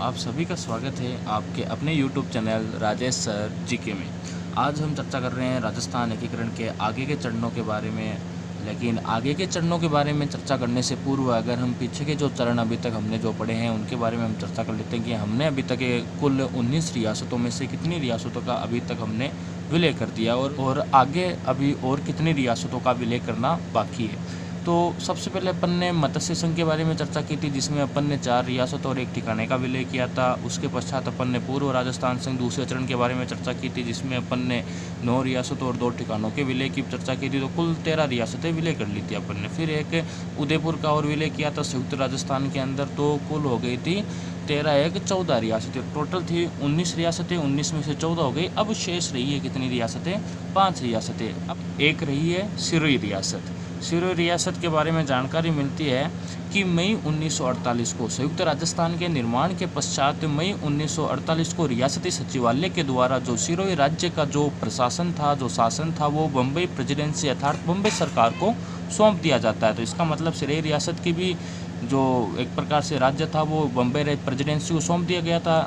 आप सभी का स्वागत है आपके अपने YouTube channel Rajesh sir GK में। आज हम चर्चा कर रहे हैं राजस्थान एकीकरण के आगे के चरणों के बारे में। लेकिन आगे के चरणों के बारे में चर्चा करने से पूर्व अगर हम पीछे के जो चरण अभी तक हमने जो पढ़े हैं उनके बारे में हम चर्चा कर लेते हैं कि हमने अभी तक कुल 19 रियासतों में से कितनी रियासतों का अभी तक हमने विलय कर दिया और आगे अभी और कितनी रियासतों का विलय करना बाकी है। तो सबसे पहले अपन ने मत्स्य संघ के बारे में चर्चा की थी, जिसमें अपन ने 4 रियासत और 1 ठिकाने का विलय किया था। उसके पश्चात अपन ने पूर्व राजस्थान संघ दूसरे चरण के बारे में चर्चा की थी, जिसमें अपन ने 9 रियासत और 2 ठिकानों के विलय की चर्चा की थी। तो कुल 13 रियासतें विलय कर ली थी अपन ने। फिर एक उदयपुर का और विलय किया था संयुक्त राजस्थान के अंदर, तो कुल हो गई थी 13 एक 14 रियासतें। टोटल थी 19 रियासतें, 19 में से 14 हो गई। अब शेष रही है कितनी रियासतें? 5 रियासतें। अब एक रही है सिरोही रियासत। सिरोही रियासत के बारे में जानकारी मिलती है कि मई 1948 को संयुक्त राजस्थान के निर्माण के पश्चात मई 1948 को रियासती सचिवालय के द्वारा जो सिरोही राज्य का जो प्रशासन था, जो शासन था, वो बम्बई प्रेसिडेंसी अर्थात बम्बई सरकार को सौंप दिया जाता है। तो इसका मतलब सिरोही रियासत की भी जो एक प्रकार से राज्य था वो बम्बई प्रेसिडेंसी को सौंप दिया गया था।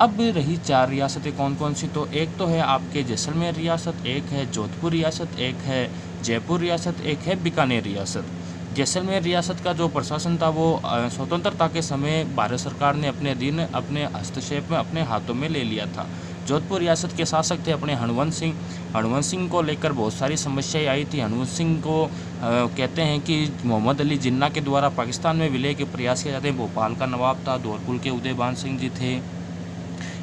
अब रही 4 रियासतें कौन कौन सी? तो एक तो है आपके जैसलमेर रियासत, एक है जोधपुर रियासत, एक है जयपुर रियासत, एक है बीकानेर रियासत। जैसलमेर रियासत का जो प्रशासन था वो स्वतंत्रता के समय भारत सरकार ने अपने अधीन अपने हस्तक्षेप में अपने हाथों में ले लिया था। जोधपुर रियासत के शासक थे अपने हणवंत सिंह। हणवंत सिंह को लेकर बहुत सारी समस्याएं आई थी। हणवंत सिंह को कहते हैं कि मोहम्मद अली जिन्ना के द्वारा पाकिस्तान में विलय के प्रयास किए जाते हैं। भोपाल का नवाब था, धौलपुर के उदयभान सिंह जी थे,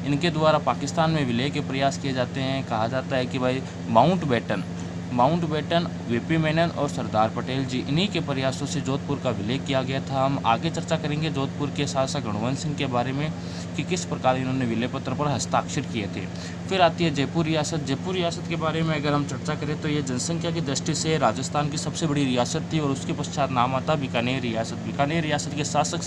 इनके द्वारा पाकिस्तान में विलय के प्रयास किए जाते हैं। कहा जाता है कि भाई माउंट बेटन, वीपी मेनन और सरदार पटेल जी, इन्हीं के प्रयासों से जोधपुर का विलय किया गया था। हम आगे चर्चा करेंगे जोधपुर के शासक हणवंत सिंह के बारे में कि किस प्रकार इन्होंने विलय पत्र पर हस्ताक्षर किए थे। फिर आती है जयपुर रियासत। जयपुर रियासत के बारे में अगर हम चर्चा करें तो ये जनसंख्या की दृष्टि से राजस्थान की सबसे बड़ी रियासत थी और उसके पश्चात नाम आता बीकानेर रियासत। बीकानेर रियासत के शासक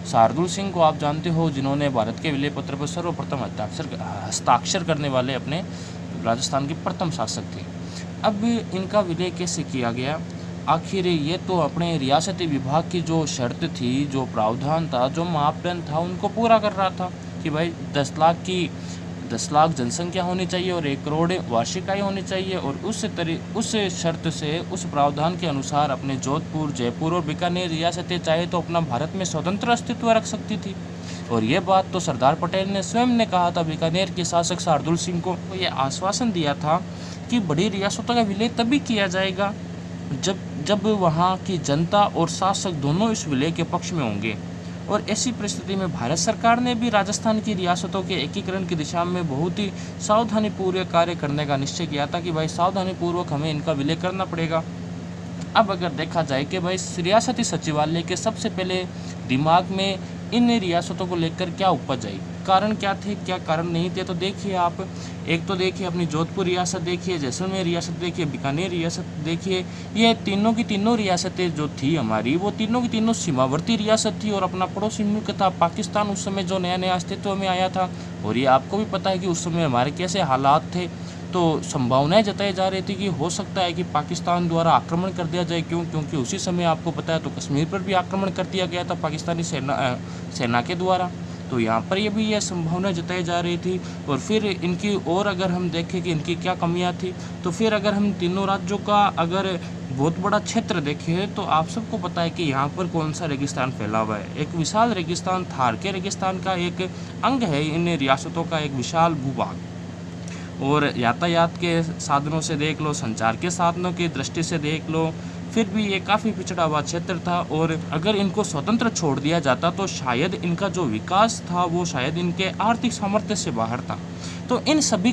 शार्दुल सिंह को आप जानते हो, जिन्होंने भारत के विलय पत्र पर सर्वप्रथम हस्ताक्षर करने वाले अपने राजस्थान के प्रथम शासक थे। अब इनका विलय कैसे किया गया? आखिर ये तो अपने रियासती विभाग की जो शर्त थी, जो प्रावधान था, जो मापदंड था, उनको पूरा कर रहा था कि भाई 10 लाख जनसंख्या होनी चाहिए और 1 करोड़ वार्षिक आय होनी चाहिए। और उस शर्त से, उस प्रावधान के अनुसार अपने जोधपुर, जयपुर और बीकानेर रियासतें चाहे तो अपना भारत में स्वतंत्र अस्तित्व रख सकती थी। और ये बात तो सरदार पटेल ने स्वयं ने कहा था बीकानेर के शासक शार्दुल सिंह को। तो ये आश्वासन दिया था कि बड़ी रियासतों का विलय तभी किया जाएगा जब वहाँ की जनता और शासक दोनों इस विलय के पक्ष में होंगे। और ऐसी परिस्थिति में भारत सरकार ने भी राजस्थान की रियासतों के एकीकरण की दिशा में बहुत ही सावधानीपूर्वक कार्य करने का निश्चय किया था कि भाई सावधानीपूर्वक हमें इनका विलय करना पड़ेगा। अब अगर देखा जाए कि भाई रियासती सचिवालय के सबसे पहले दिमाग में इन रियासतों को लेकर क्या उपज आई, कारण क्या थे, क्या कारण नहीं थे, तो देखिए आप। एक तो देखिए अपनी जोधपुर रियासत देखिए, जैसलमेर रियासत देखिए, बीकानेर रियासत देखिए। ये तीनों की तीनों रियासतें जो थी हमारी, वो तीनों की तीनों सीमावर्ती रियासत थी और अपना पड़ोसी मुल्क था पाकिस्तान, उस समय जो नया नया अस्तित्व में आया था। और ये आपको भी पता है कि उस समय हमारे कैसे हालात थे। तो संभावनाएं जताई जा रही थी कि हो सकता है कि पाकिस्तान द्वारा आक्रमण कर दिया जाए। क्योंकि उसी समय आपको पता है तो कश्मीर पर भी आक्रमण कर दिया गया था पाकिस्तानी सेना के द्वारा। तो यहाँ पर ये भी यह संभावना जताई जा रही थी। और फिर इनकी और अगर हम देखें कि इनकी क्या कमियाँ थी, तो फिर अगर हम तीनों राज्यों का अगर बहुत बड़ा क्षेत्र देखें तो आप सबको पता है कि यहाँ पर कौन सा रेगिस्तान फैला हुआ है। एक विशाल रेगिस्तान, थार के रेगिस्तान का एक अंग है इन रियासतों का, एक विशाल भूभाग। और यातायात के साधनों से देख लो, संचार के साधनों की दृष्टि से देख लो, फिर भी ये काफ़ी पिछड़ा हुआ क्षेत्र था। और अगर इनको स्वतंत्र छोड़ दिया जाता तो शायद इनका जो विकास था वो शायद इनके आर्थिक सामर्थ्य से बाहर था। तो इन सभी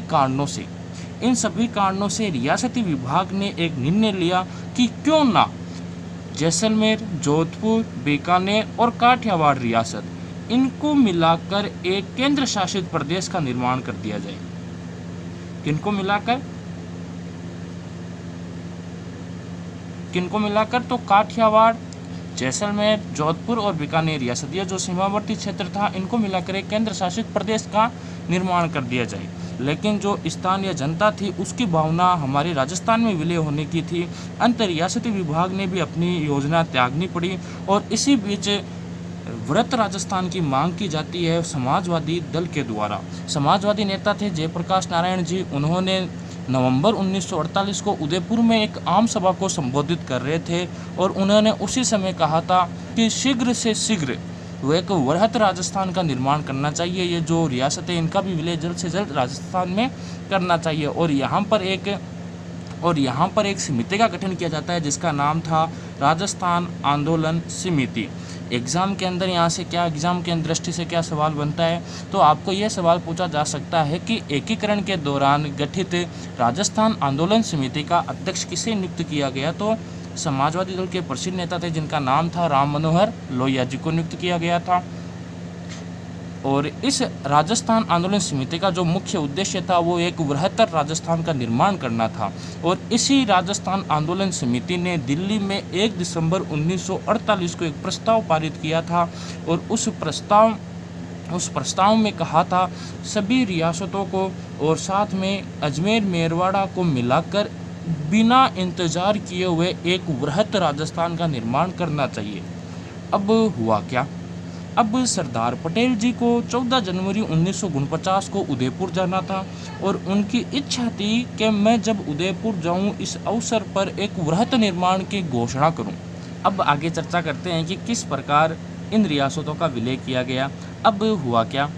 कारणों से रियासती विभाग ने एक निर्णय लिया कि क्यों ना जैसलमेर, जोधपुर, बीकानेर और काठियावाड़ रियासत, इनको मिलाकर एक केंद्र शासित प्रदेश का निर्माण कर दिया जाए। किनको मिलाकर? तो काठियावाड़, जैसलमेर, जोधपुर और बीकानेर रियासत, ये जो सीमावर्ती क्षेत्र था, इनको मिलाकर एक केंद्र शासित प्रदेश का निर्माण कर दिया जाए। लेकिन जो स्थानीय जनता थी उसकी भावना हमारे राजस्थान में विलय होने की थी। अंत रियासती विभाग ने भी अपनी योजना त्यागनी पड़ी और इसी बीच व्रत राजस्थान की मांग की जाती है समाजवादी दल के द्वारा। समाजवादी नेता थे जयप्रकाश नारायण जी। उन्होंने नवंबर 1948 को उदयपुर में एक आम सभा को संबोधित कर रहे थे और उन्होंने उसी समय कहा था कि शीघ्र से शीघ्र वो एक वृहत राजस्थान का निर्माण करना चाहिए। ये जो रियासतें इनका भी विलय जल्द से जल्द राजस्थान में करना चाहिए और यहाँ पर एक समिति का गठन किया जाता है जिसका नाम था राजस्थान आंदोलन समिति। एग्ज़ाम के अंदर एग्ज़ाम के दृष्टि से क्या सवाल बनता है, तो आपको यह सवाल पूछा जा सकता है कि एकीकरण के दौरान गठित राजस्थान आंदोलन समिति का अध्यक्ष किसे नियुक्त किया गया। तो समाजवादी दल के प्रसिद्ध नेता थे जिनका नाम था राम मनोहर लोहिया जी को नियुक्त किया गया था। और इस राजस्थान आंदोलन समिति का जो मुख्य उद्देश्य था वो एक बृहत्तर राजस्थान का निर्माण करना था। और इसी राजस्थान आंदोलन समिति ने दिल्ली में 1 दिसंबर 1948 को एक प्रस्ताव पारित किया था और उस प्रस्ताव में कहा था सभी रियासतों को और साथ में अजमेर मेरवाड़ा को मिलाकर बिना इंतजार किए हुए एक बृहत राजस्थान का निर्माण करना चाहिए। अब हुआ क्या? अब सरदार पटेल जी को 14 जनवरी 1949 को उदयपुर जाना था और उनकी इच्छा थी कि मैं जब उदयपुर जाऊं इस अवसर पर एक वृहत निर्माण की घोषणा करूं। अब आगे चर्चा करते हैं कि किस प्रकार इन रियासतों का विलय किया गया। अब हुआ क्या?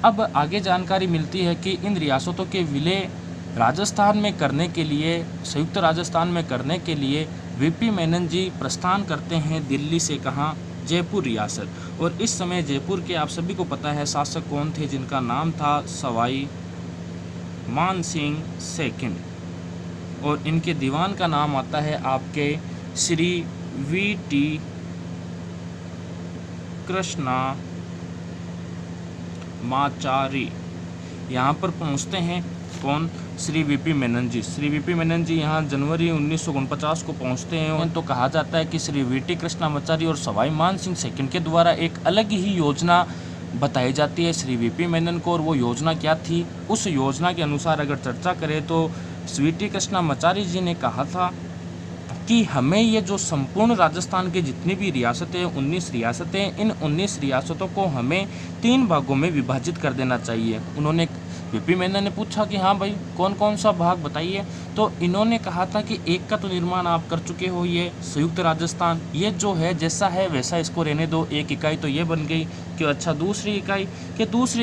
अब आगे जानकारी मिलती है कि इन रियासतों के विलय राजस्थान में करने के लिए, संयुक्त राजस्थान में करने के लिए वीपी मेनन जी प्रस्थान करते हैं दिल्ली से। कहाँ? जयपुर रियासत। और इस समय जयपुर के आप सभी को पता है शासक कौन थे, जिनका नाम था सवाई मानसिंह सेकंड। और इनके दीवान का नाम आता है आपके श्री वी.टी. कृष्णामाचारी। यहाँ पर पहुँचते हैं कौन? श्री वीपी मेनन जी। श्री वीपी मेनन जी यहाँ जनवरी 1949 को पहुँचते हैं। तो कहा जाता है कि श्री वी.टी. कृष्णामाचारी और सवाई मानसिंह सेकंड के द्वारा एक अलग ही योजना बताई जाती है श्री वीपी मेनन को। और वो योजना क्या थी? उस योजना के अनुसार अगर चर्चा करें तो वी.टी. कृष्णामाचारी जी ने कहा था कि हमें ये जो संपूर्ण राजस्थान के जितनी भी रियासतें 19 रियासतें, इन 19 रियासतों को हमें 3 भागों में विभाजित कर देना चाहिए। उन्होंने वीपी मेनन ने पूछा कि हाँ भाई कौन कौन सा भाग बताइए। तो इन्होंने कहा था कि एक का तो निर्माण आप कर चुके हो, ये संयुक्त राजस्थान, ये जो है जैसा है वैसा इसको रहने दो। एक इकाई तो ये बन गई कि अच्छा दूसरी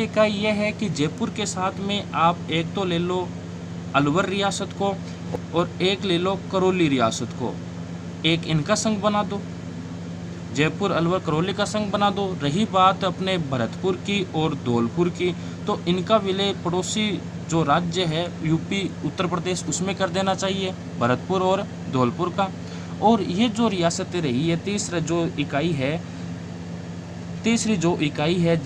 इकाई ये है कि जयपुर के साथ में आप एक तो ले लो अलवर रियासत को और एक ले लो करौली रियासत को, एक इनका संघ बना दो, जयपुर अलवर करौली का संघ बना दो। रही बात अपने भरतपुर की और धौलपुर की, तो इनका विलय पड़ोसी जो राज्य है यूपी उत्तर प्रदेश उसमें कर देना चाहिए, भरतपुर और धौलपुर का। और ये जो रियासतें रही है तीसरी जो इकाई है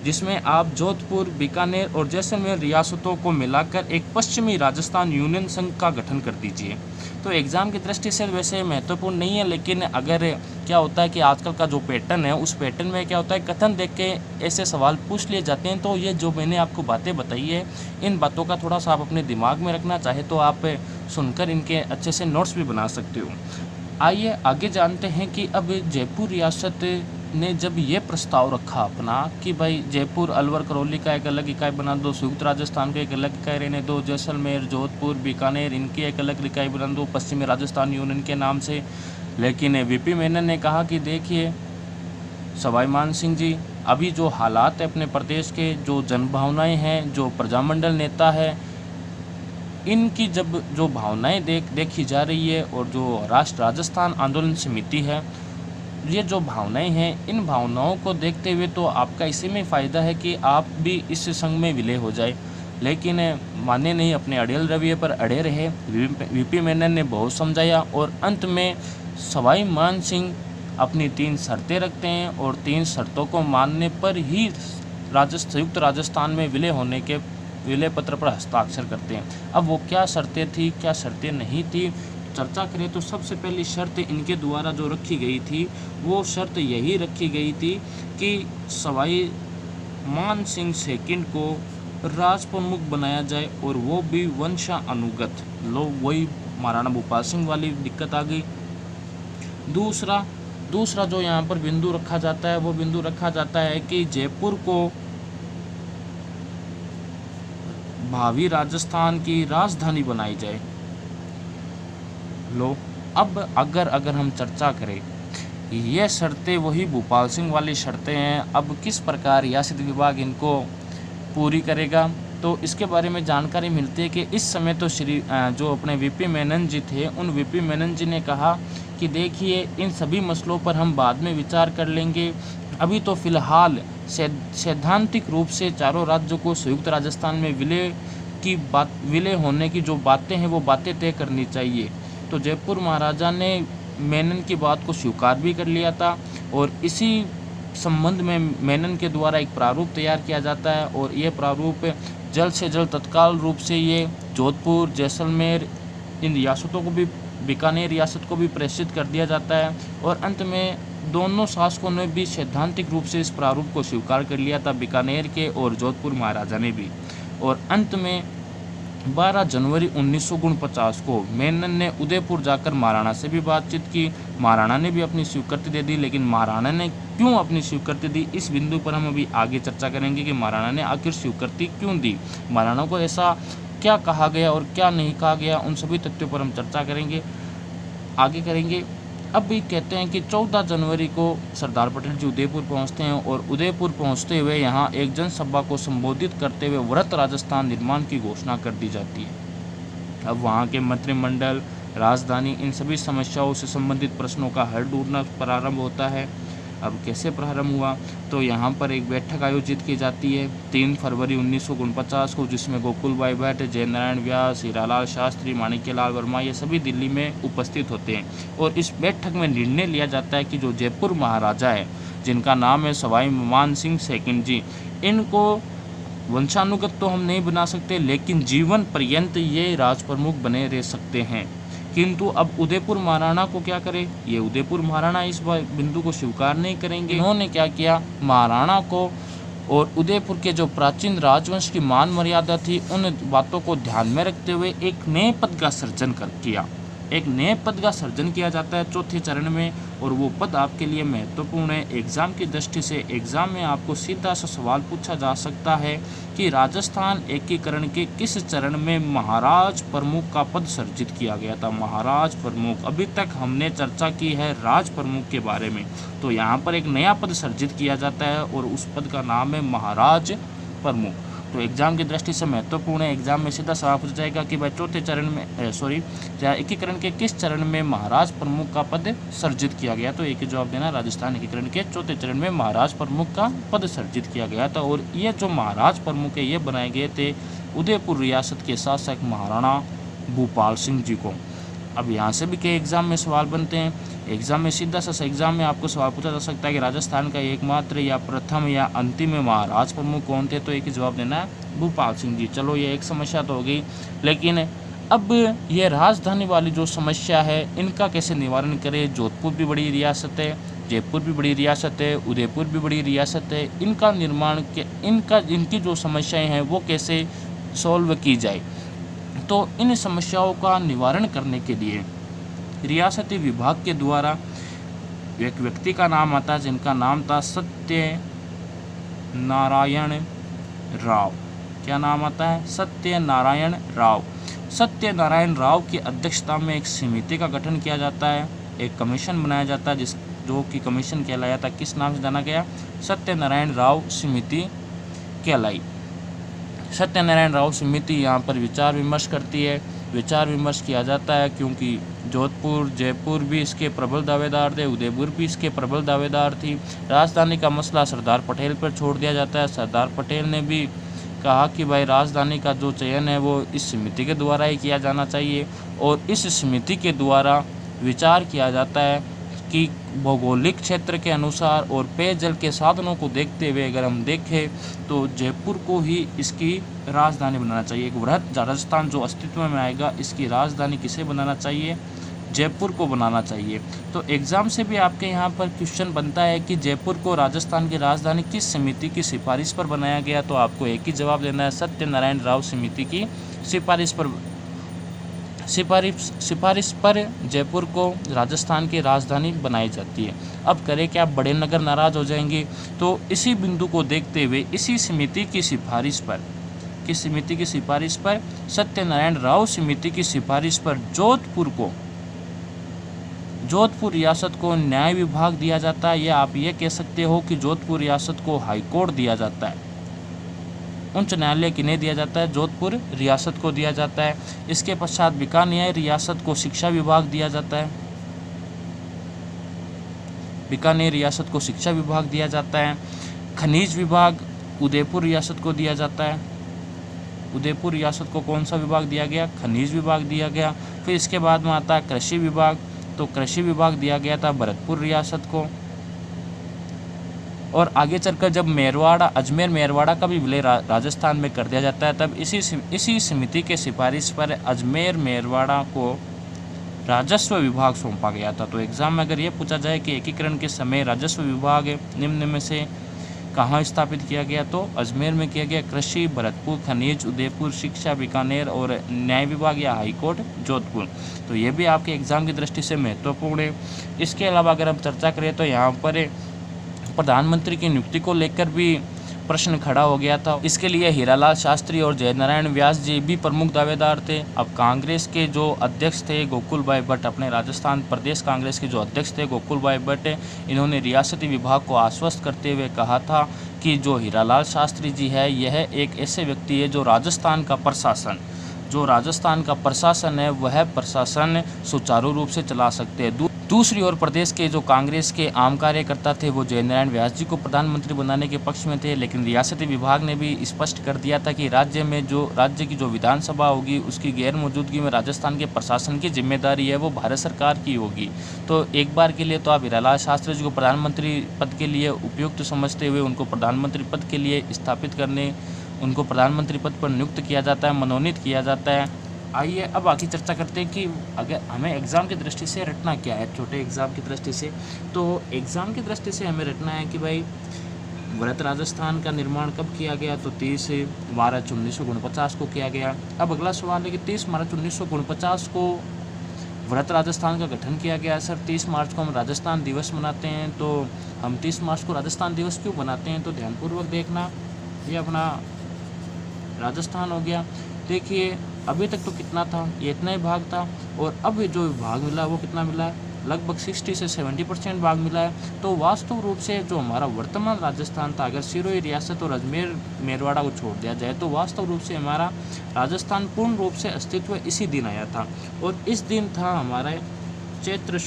जिसमें आप जोधपुर, बीकानेर और जैसलमेर रियासतों को मिलाकर एक पश्चिमी राजस्थान यूनियन संघ का गठन कर दीजिए। तो एग्ज़ाम की दृष्टि से वैसे महत्वपूर्ण नहीं है, लेकिन अगर क्या होता है कि आजकल का जो पैटर्न है उस पैटर्न में क्या होता है कथन देख के ऐसे सवाल पूछ लिए जाते हैं। तो ये जो मैंने आपको बातें बताई है इन बातों का थोड़ा सा आप अपने दिमाग में रखना चाहे तो आप सुनकर इनके अच्छे से नोट्स भी बना सकते हो। आइए आगे जानते हैं कि अब जयपुर रियासत ने जब ये प्रस्ताव रखा अपना कि भाई जयपुर अलवर करौली का एक अलग इकाई बना दो, संयुक्त राजस्थान का एक अलग इकाई रहने दो, जैसलमेर जोधपुर बीकानेर इनकी एक अलग इकाई बना दो पश्चिमी राजस्थान यूनियन के नाम से। लेकिन वीपी मेनन ने कहा कि देखिए सवाई मानसिंह जी, अभी जो हालात है अपने प्रदेश के, जो जनभावनाएँ हैं, जो प्रजामंडल नेता है, इनकी जब जो भावनाएं देखी जा रही है और जो राजस्थान आंदोलन समिति है, ये जो भावनाएं हैं इन भावनाओं को देखते हुए तो आपका इसी में फ़ायदा है कि आप भी इस संघ में विलय हो जाए। लेकिन माने नहीं, अपने अड़ियल रवैये पर अड़े रहे। वीपी मेनन ने बहुत समझाया और अंत में सवाई मान सिंह अपनी 3 शर्तें रखते हैं और 3 शर्तों को मानने पर ही संयुक्त राजस्थान में विलय पत्र पर हस्ताक्षर करते हैं। अब वो क्या शर्तें थी, क्या शर्तें नहीं थी, चर्चा करें तो सबसे पहली शर्त इनके द्वारा जो रखी गई थी वो शर्त यही रखी गई थी कि सवाई मान सिंह सेकंड को राज प्रमुख बनाया जाए और वो भी वंशानुगत। लो वही महाराणा भूपाल सिंह वाली दिक्कत आ गई। दूसरा जो यहाँ पर बिंदु रखा जाता है वो बिंदु रखा जाता है कि जयपुर को भावी राजस्थान की राजधानी बनाई जाए। लो अब अगर हम चर्चा करें, ये शर्तें वही भूपाल सिंह वाली शर्तें हैं। अब किस प्रकार रियासत विभाग इनको पूरी करेगा, तो इसके बारे में जानकारी मिलती है कि इस समय तो जो अपने वीपी मेनन जी थे, उन वीपी मेनन जी ने कहा कि देखिए इन सभी मसलों पर हम बाद में विचार कर लेंगे, अभी तो फिलहाल सैद्धांतिक रूप से चारों राज्यों को संयुक्त राजस्थान में विलय होने की जो बातें हैं वो बातें तय करनी चाहिए। तो जयपुर महाराजा ने मेनन की बात को स्वीकार भी कर लिया था और इसी संबंध में मेनन के द्वारा एक प्रारूप तैयार किया जाता है और ये प्रारूप जल्द से जल्द तत्काल रूप से ये जोधपुर, जैसलमेर, इन रियासतों को भी, बीकानेर रियासत को भी प्रेषित कर दिया जाता है। और अंत में दोनों शासकों ने भी सैद्धांतिक रूप से इस प्रारूप को स्वीकार कर लिया था, बीकानेर के और जोधपुर महाराजा ने भी। और अंत में 12 जनवरी 1949 को मेनन ने उदयपुर जाकर महाराणा से भी बातचीत की। महाराणा ने भी अपनी स्वीकृति दे दी, लेकिन महाराणा ने क्यों अपनी स्वीकृति दी, इस बिंदु पर हम अभी आगे चर्चा करेंगे कि महाराणा ने आखिर स्वीकृति क्यों दी, महाराणा को ऐसा क्या कहा गया और क्या नहीं कहा गया, उन सभी तथ्यों पर हम चर्चा करेंगे, आगे करेंगे। अब भी कहते हैं कि 14 जनवरी को सरदार पटेल जी उदयपुर पहुंचते हैं और उदयपुर पहुंचते हुए यहां एक जनसभा को संबोधित करते हुए वृहत राजस्थान निर्माण की घोषणा कर दी जाती है। अब वहां के मंत्रिमंडल, राजधानी, इन सभी समस्याओं से संबंधित प्रश्नों का हल ढूंढना प्रारंभ होता है। अब कैसे प्रारंभ हुआ, तो यहाँ पर एक बैठक आयोजित की जाती है 3 फरवरी 1949 को, जिसमें गोकुल भाई भट्ट, जयनारायण व्यास, हीरालाल शास्त्री, माणिक्यलाल वर्मा ये सभी दिल्ली में उपस्थित होते हैं। और इस बैठक में निर्णय लिया जाता है कि जो जयपुर महाराजा है, जिनका नाम है सवाई मान सिंह सेकंड जी, इनको वंशानुगत तो हम नहीं बना सकते, लेकिन जीवन पर्यंत ये राज प्रमुख बने रह सकते हैं। किंतु अब उदयपुर महाराणा को क्या करे, ये उदयपुर महाराणा इस बिंदु को स्वीकार नहीं करेंगे। इन्होंने क्या किया, महाराणा को और उदयपुर के जो प्राचीन राजवंश की मान मर्यादा थी, उन बातों को ध्यान में रखते हुए एक नए पद का सर्जन किया। एक नए पद का सर्जन किया जाता है चौथे चरण में, और वो पद आपके लिए महत्वपूर्ण है। एग्जाम की दृष्टि से एग्जाम में आपको सीधा सा सवाल पूछा जा सकता है कि राजस्थान एकीकरण के किस चरण में महाराज प्रमुख का पद सर्जित किया गया था। महाराज प्रमुख, अभी तक हमने चर्चा की है राज प्रमुख के बारे में, तो यहाँ पर एक नया पद सर्जित किया जाता है और उस पद का नाम है महाराज प्रमुख। तो एग्जाम की दृष्टि से महत्वपूर्ण है। एग्जाम में सीधा सवाल पूछा जाएगा कि भाई चौथे चरण में एकीकरण के किस चरण में महाराज प्रमुख का पद सर्जित किया गया, तो एक ही जवाब देना, राजस्थान एकीकरण के चौथे चरण में महाराज प्रमुख का पद सर्जित किया गया था। और ये जो महाराज प्रमुख है, ये बनाए गए थे उदयपुर रियासत के शासक महाराणा भूपाल सिंह जी को। अब यहाँ से भी कई एग्जाम में सवाल बनते हैं। एग्जाम में सीधा सा एग्जाम में आपको सवाल पूछा जा सकता है कि राजस्थान का एकमात्र या प्रथम या अंतिम महाराज प्रमुख कौन थे, तो एक ही जवाब देना है, भूपाल सिंह जी। चलो ये एक समस्या तो हो गई, लेकिन अब ये राजधानी वाली जो समस्या है, इनका कैसे निवारण करें। जोधपुर भी बड़ी रियासत है, जयपुर भी बड़ी रियासत है, उदयपुर भी बड़ी रियासत है, इनका निर्माण इनकी जो समस्याएँ हैं वो कैसे सॉल्व की जाए। तो इन समस्याओं का निवारण करने के लिए रियासती विभाग के द्वारा एक व्यक्ति का नाम आता है, जिनका नाम था सत्यनारायण राव। क्या नाम आता है, सत्यनारायण राव। सत्यनारायण राव की अध्यक्षता में एक समिति का गठन किया जाता है, एक कमीशन बनाया जाता है, जो कि कमीशन कहलाया था, किस नाम से जाना गया, सत्यनारायण राव समिति कहलाई। सत्यनारायण राव समिति यहाँ पर विचार विमर्श करती है। विचार विमर्श किया जाता है क्योंकि जोधपुर, जयपुर भी इसके प्रबल दावेदार थे, उदयपुर भी इसके प्रबल दावेदार थी। राजधानी का मसला सरदार पटेल पर छोड़ दिया जाता है। सरदार पटेल ने भी कहा कि भाई राजधानी का जो चयन है वो इस समिति के द्वारा ही किया जाना चाहिए, और इस समिति के द्वारा विचार किया जाता है कि भौगोलिक क्षेत्र के अनुसार और पेयजल के साधनों को देखते हुए अगर हम देखें तो जयपुर को ही इसकी राजधानी बनाना चाहिए। एक वृहत राजस्थान जो अस्तित्व में आएगा, इसकी राजधानी किसे बनाना चाहिए, जयपुर को बनाना चाहिए। तो एग्ज़ाम से भी आपके यहाँ पर क्वेश्चन बनता है कि जयपुर को राजस्थान की राजधानी किस समिति की सिफारिश पर बनाया गया, तो आपको एक ही जवाब देना है, सत्यनारायण राव समिति की सिफारिश पर जयपुर को राजस्थान की राजधानी बनाई जाती है। अब करें क्या, बड़े नगर नाराज़ हो जाएंगे। तो इसी बिंदु को देखते हुए इसी समिति की सिफारिश पर, किस समिति की सिफारिश पर, सत्यनारायण राव समिति की सिफारिश पर जोधपुर रियासत को न्याय विभाग दिया जाता है, या आप ये कह सकते हो कि जोधपुर रियासत को हाई कोर्ट दिया जाता है। उच्च न्यायालय किन्हें दिया जाता है, जोधपुर रियासत को दिया जाता है। इसके पश्चात बीकानेर रियासत को शिक्षा विभाग दिया जाता है, बीकानेर रियासत को शिक्षा विभाग दिया जाता है। खनिज विभाग उदयपुर रियासत को दिया जाता है, उदयपुर रियासत को कौन सा विभाग दिया गया, खनिज विभाग दिया गया। फिर इसके बाद में आता है कृषि विभाग, तो कृषि विभाग दिया गया था भरतपुर रियासत को। और आगे चलकर जब अजमेर मेरवाड़ा का भी विलय राजस्थान में कर दिया जाता है, तब इसी समिति के सिफारिश पर अजमेर मेरवाड़ा को राजस्व विभाग सौंपा गया था। तो एग्ज़ाम में अगर ये पूछा जाए कि एकीकरण के समय राजस्व विभाग निम्न में से कहाँ स्थापित किया गया, तो अजमेर में किया गया। कृषि भरतपुर, खनिज उदयपुर, शिक्षा बीकानेर और न्याय विभाग या हाईकोर्ट जोधपुर। तो ये भी आपके एग्ज़ाम की दृष्टि से महत्वपूर्ण है। इसके अलावा अगर हम चर्चा करें तो यहाँ पर प्रधानमंत्री की नियुक्ति को लेकर भी प्रश्न खड़ा हो गया था। इसके लिए हीरालाल शास्त्री और जयनारायण व्यास जी भी प्रमुख दावेदार थे। अब कांग्रेस के जो अध्यक्ष थे गोकुल भाई भट्ट, अपने राजस्थान प्रदेश कांग्रेस के जो अध्यक्ष थे गोकुल भाई भट्ट, इन्होंने रियासती विभाग को आश्वस्त करते हुए कहा था कि जो हीरालाल शास्त्री जी है, यह एक ऐसे व्यक्ति है जो राजस्थान का प्रशासन है वह प्रशासन सुचारू रूप से चला सकते हैं। दूसरी ओर प्रदेश के जो कांग्रेस के आम कार्यकर्ता थे वो जयनारायण व्यास जी को प्रधानमंत्री बनाने के पक्ष में थे, लेकिन रियासती विभाग ने भी स्पष्ट कर दिया था कि राज्य की जो विधानसभा होगी उसकी गैर मौजूदगी में राजस्थान के प्रशासन की जिम्मेदारी है वो भारत सरकार की होगी। तो एक बार के लिए तो आप हीरालाल शास्त्री जी को प्रधानमंत्री पद के लिए उपयुक्त समझते हुए उनको प्रधानमंत्री पद के लिए उनको प्रधानमंत्री पद पर नियुक्त किया जाता है, मनोनीत किया जाता है। आइए अब आगे चर्चा करते हैं कि अगर हमें एग्ज़ाम की दृष्टि से रटना क्या है, छोटे एग्ज़ाम की दृष्टि से। तो एग्ज़ाम की दृष्टि से हमें रटना है कि भाई वृहत राजस्थान का निर्माण कब किया गया, तो 30 मार्च 1949 को किया गया। अब अगला सवाल है कि 30 मार्च 1949 को वृहत राजस्थान का गठन किया गया। सर 30 मार्च को हम राजस्थान दिवस मनाते हैं, तो हम 30 मार्च को राजस्थान दिवस क्यों मनाते हैं, तो ध्यानपूर्वक देखना। ये अपना राजस्थान हो गया। देखिए अभी तक तो कितना था, ये इतना ही भाग था, और अब जो भाग मिला वो कितना मिला है, लगभग 60 से 70% भाग मिला है। तो वास्तव रूप से जो हमारा वर्तमान राजस्थान था, अगर सिरोही रियासत और अजमेर मेरवाड़ा को छोड़ दिया जाए, तो वास्तव रूप से हमारा राजस्थान पूर्ण रूप से अस्तित्व इसी दिन आया था। और इस दिन था हमारा चैत्र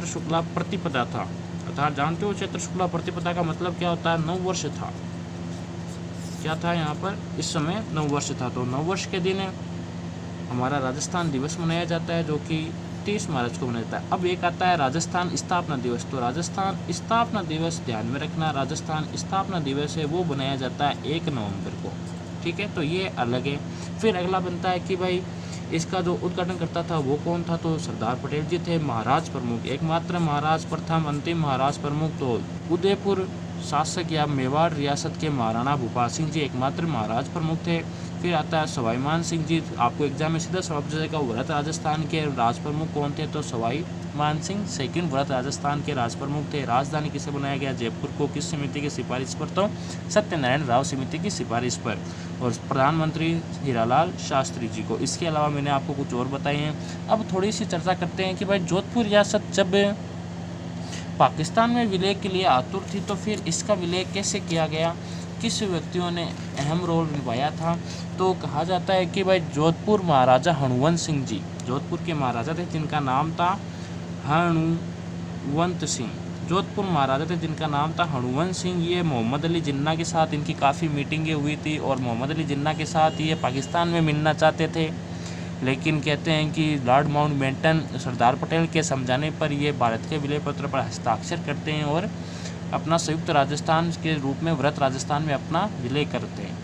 शुक्ला प्रतिपदा था। अर्थात जानते हो चैत्र शुक्ला प्रतिपदा का मतलब क्या होता है, नववर्ष था। क्या था यहाँ पर, इस समय नववर्ष था। तो नववर्ष के दिन हमारा राजस्थान दिवस मनाया जाता है, जो कि 30 मार्च को मनाया जाता है। अब एक आता है राजस्थान स्थापना दिवस। तो राजस्थान स्थापना दिवस ध्यान में रखना, राजस्थान स्थापना दिवस है वो मनाया जाता है 1 नवंबर को। ठीक है, तो ये अलग है। फिर अगला बनता है कि भाई इसका जो उद्घाटन करता था वो कौन था, तो सरदार पटेल जी थे, महाराज प्रमुख, एकमात्र महाराज, प्रथम अंतिम महाराज प्रमुख। तो उदयपुर शासक या मेवाड़ रियासत के महाराणा भूपाल सिंह जी एकमात्र महाराज प्रमुख थे। फिर आता है सवाई मान सिंह जी। आपको एग्जाम में सीधा सवाल पूछा जाएगा वृहत राजस्थान के राज प्रमुख कौन थे, तो सवाई मान सिंह सेकंड वृहत राजस्थान के राज प्रमुख थे। राजधानी किसे बनाया गया, जयपुर को, किस समिति की सिफारिश पर, तो सत्यनारायण राव समिति की सिफारिश पर, और प्रधानमंत्री हीरालाल शास्त्री जी को। इसके अलावा मैंने आपको कुछ और बताए हैं। अब थोड़ी सी चर्चा करते हैं कि भाई जोधपुर रियासत जब पाकिस्तान में विलय के लिए आतुर थी, तो फिर इसका विलय कैसे किया गया, किस व्यक्तियों ने अहम रोल निभाया था। तो कहा जाता है कि भाई जोधपुर महाराजा हनुवंत सिंह जी, जोधपुर के महाराजा थे जिनका नाम था हनुवंत सिंह। जोधपुर महाराजा थे जिनका नाम था हनुवंत सिंह। ये मोहम्मद अली जिन्ना के साथ इनकी काफ़ी मीटिंगें हुई थी, और मोहम्मद अली जिन्ना के साथ ये पाकिस्तान में मिलना चाहते थे, लेकिन कहते हैं कि लॉर्ड माउंटबेटन सरदार पटेल के समझाने पर ये भारत के विलय पत्र पर हस्ताक्षर करते हैं और अपना संयुक्त राजस्थान के रूप में वृहत राजस्थान में अपना विलय करते हैं।